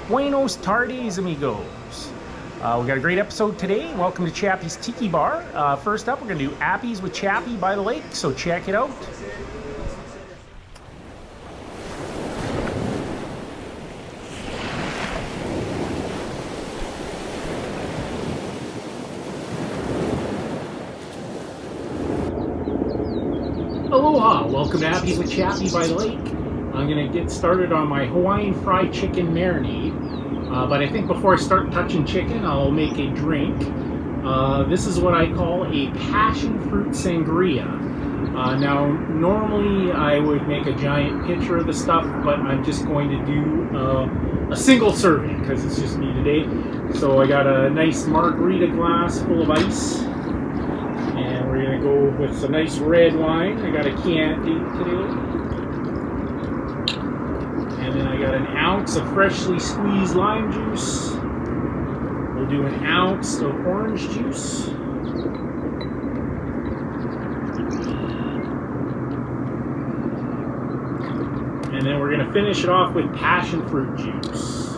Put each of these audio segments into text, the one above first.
Buenos tardes, amigos. We got a great episode today. Welcome to Chappie's Tiki Bar. First up, we're going to do appies with Chappie by the lake, so check it out. Aloha! Welcome to Appies with Chappie by the lake. I'm going to get started on my Hawaiian Fried Chicken marinade. But I think before I start touching chicken, I'll make a drink. This is what I call a passion fruit sangria. Now, normally I would make a giant pitcher of the stuff, but I'm just going to do a single serving because it's just me today. So I got a nice margarita glass full of ice. And we're going to go with some nice red wine. I got a Chianti today. And then I got an ounce of freshly squeezed lime juice. We'll do an ounce of orange juice. And then we're going to finish it off with passion fruit juice.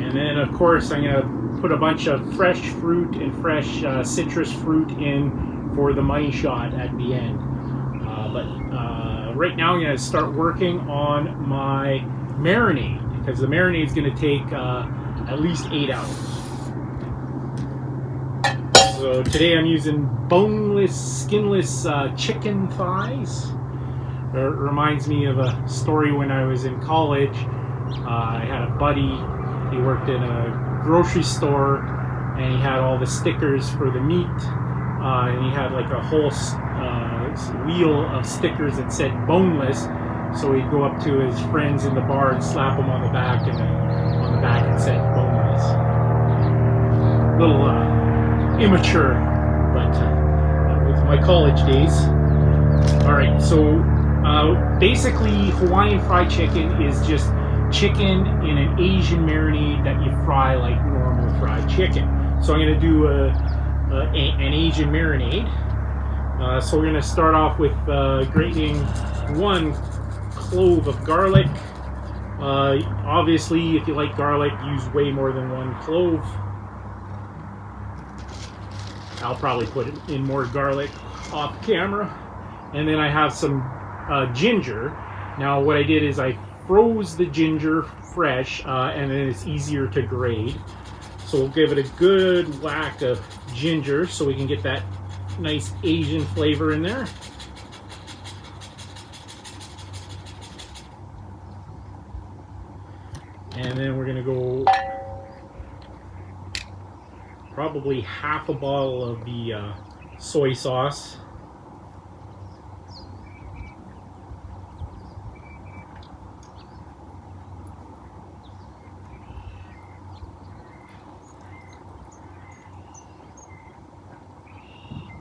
And then, of course, I'm going to put a bunch of fresh fruit and fresh citrus fruit in for the money shot at the end. But right now I'm going to start working on my marinade, because the marinade is going to take at least 8 hours. So today I'm using boneless, skinless chicken thighs. It reminds me of a story when I was in college. I had a buddy. He worked in a grocery store and he had all the stickers for the meat, and he had like a whole wheel of stickers that said boneless. So he'd go up to his friends in the bar and slap them on the back, and on the back it said boneless. A little immature, but with my college days. Alright, so basically Hawaiian fried chicken is just chicken in an Asian marinade that you fry like normal fried chicken. So I'm going to do an Asian marinade. So we're going to start off with grating 1 clove of garlic. Obviously, if you like garlic, use way more than 1 clove. I'll probably put in more garlic off camera. And then I have some ginger. Now what I did is I froze the ginger fresh, and then it's easier to grate. So we'll give it a good whack of ginger so we can get that nice Asian flavor in there. And then we're going to go probably half a bottle of the soy sauce.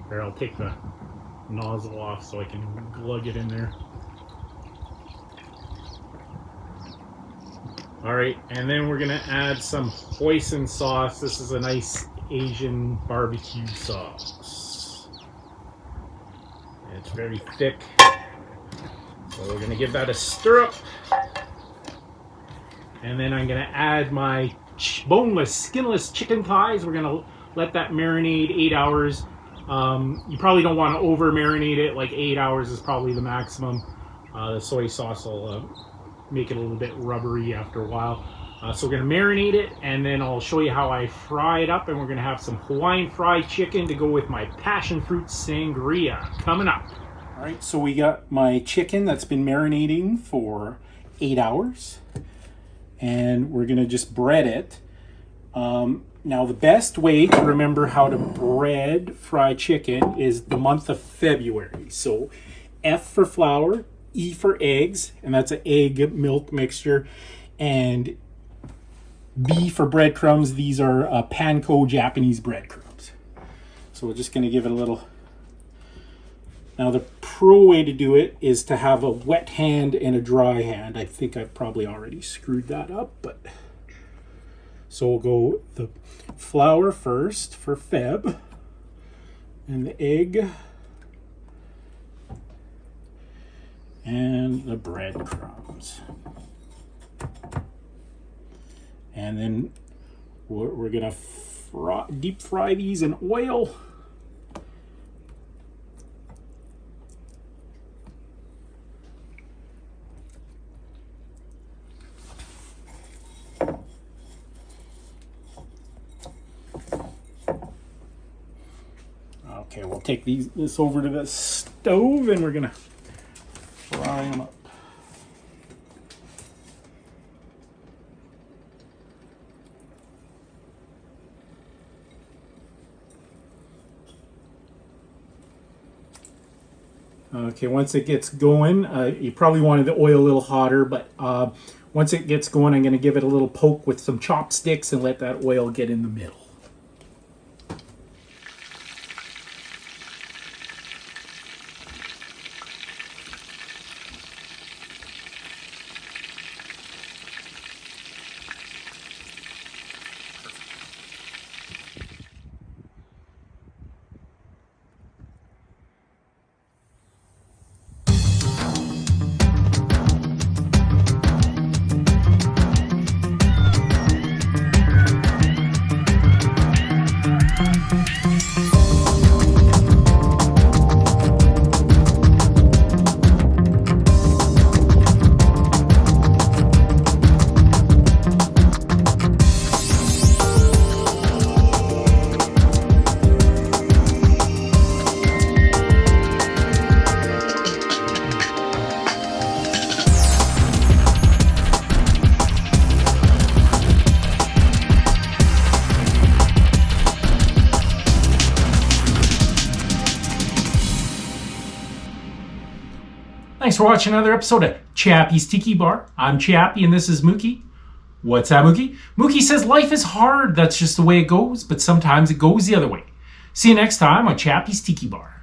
Here, I'll take the nozzle off so I can glug it in there. Alright, and then we're going to add some hoisin sauce. This is a nice Asian barbecue sauce. It's very thick. So we're going to give that a stir up. And then I'm going to add my boneless, skinless chicken thighs. We're going to let that marinate 8 hours. You probably don't want to over marinate it. Like 8 hours is probably the maximum. The soy sauce will make it a little bit rubbery after a while. So we're going to marinate it, and then I'll show you how I fry it up, and we're going to have some Hawaiian fried chicken to go with my passion fruit sangria coming up. All right, so we got my chicken that's been marinating for 8 hours, and we're going to just bread it. Now, the best way to remember how to bread fried chicken is the month of February. So, F for flour, E for eggs, and that's an egg milk mixture, and B for breadcrumbs. These are panko Japanese breadcrumbs. So we're just going to give it a little. Now, the pro way to do it is to have a wet hand and a dry hand. I think I've probably already screwed that up, but so we'll go the flour first for Feb, and the egg, and the breadcrumbs. And then we're gonna deep fry these in oil. Okay, we'll take this over to the stove and we're gonna fry them up. Okay, once it gets going, you probably wanted the oil a little hotter, but once it gets going, I'm going to give it a little poke with some chopsticks and let that oil get in the middle. Thanks for watching another episode of Chappie's Tiki Bar. I'm Chappie and this is Mookie. What's that, Mookie? Mookie says life is hard. That's just the way it goes, but sometimes it goes the other way. See you next time on Chappie's Tiki Bar.